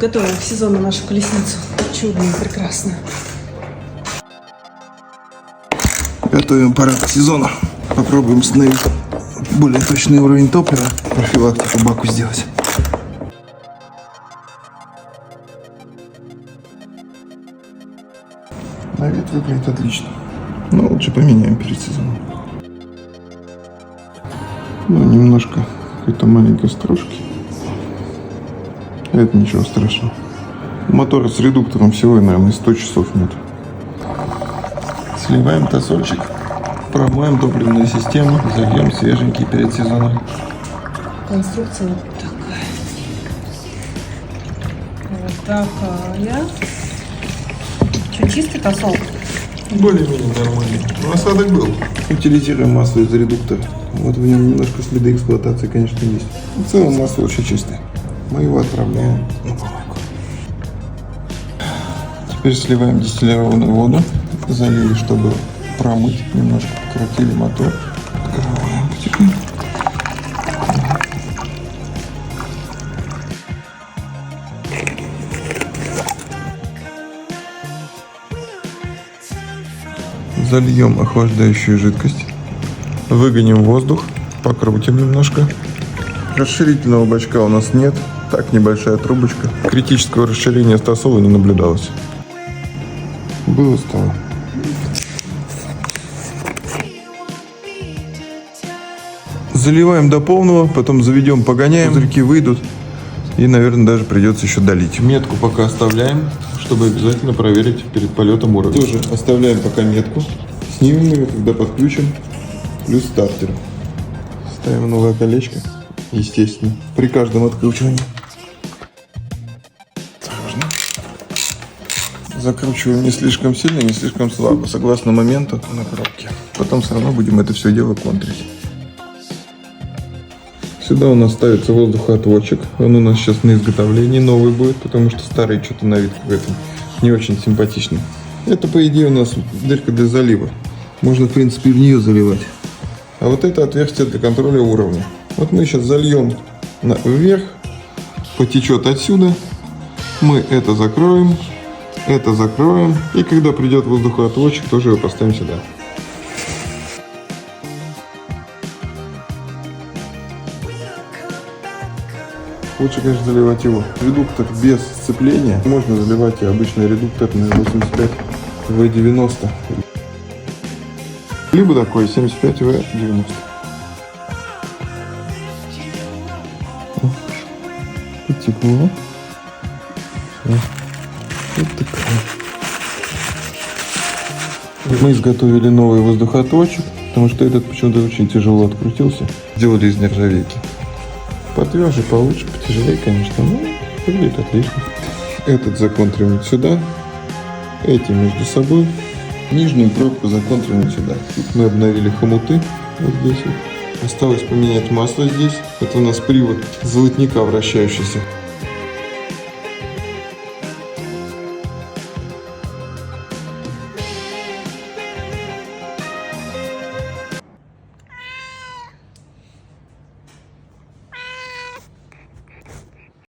Готовим к сезону нашу колесницу. Чудную, прекрасную. Готовим парад к сезону. Попробуем установить более точный уровень топлива. Профилактику баку сделать. На вид выглядит отлично. Но лучше поменяем перед сезоном. Ну, немножко какой-то маленькой стружки. Это ничего страшного. Мотор с редуктором всего, наверное, 100 часов нет. Сливаем тосольчик, промоем топливную систему, зальем свеженький перед сезоном. Конструкция вот такая. Вот такая. Что, чистый тосол? Более-менее нормально. Но осадок был. Утилизируем масло из редуктора. Вот в нем немножко следы эксплуатации, конечно, есть. В целом масло очень чистое. Мы его отправляем на помойку. Теперь сливаем дистиллированную воду. Залили, чтобы промыть. Немножко покрутили мотор. Открываем потихоньку. Зальем охлаждающую жидкость. Выгоним воздух. Покрутим немножко. Расширительного бачка у нас нет. Так, небольшая трубочка. Критического расширения стосола не наблюдалось. Было стало. Заливаем до полного, потом заведем, погоняем. Пузырьки выйдут. И, наверное, даже придется еще долить. Метку пока оставляем, чтобы обязательно проверить перед полетом уровень. Тоже оставляем пока метку. Снимем ее, когда подключим. Плюс стартер. Ставим новое колечко. Естественно, при каждом откручивании. Осторожно. Закручиваем не слишком сильно, не слишком слабо, согласно моменту накрутки. Потом все равно будем это все дело контрить. Сюда у нас ставится воздухоотводчик. Он у нас сейчас на изготовлении, новый будет, потому что старый что-то на вид какой-то не очень симпатичный. Это, по идее, у нас дырка для залива. Можно, в принципе, в нее заливать. А вот это отверстие для контроля уровня. Вот мы сейчас зальем вверх, потечет отсюда. Мы это закроем, и когда придет воздухоотводчик, тоже его поставим сюда. Лучше, конечно, заливать его. Редуктор без сцепления. Можно заливать и обычный редуктор на 85 В90. Либо такой 75 В90. Потекло. Вот такая. Мы изготовили новый воздухоотводчик, потому что этот почему-то очень тяжело открутился. Сделали из нержавейки. Потверже, получше, потяжелее, конечно, но выглядит отлично. Этот законтриваем сюда, эти между собой. Нижнюю пробку законтриваем сюда. Тут мы обновили хомуты, вот здесь вот. Осталось поменять масло здесь. Это у нас привод золотника вращающийся.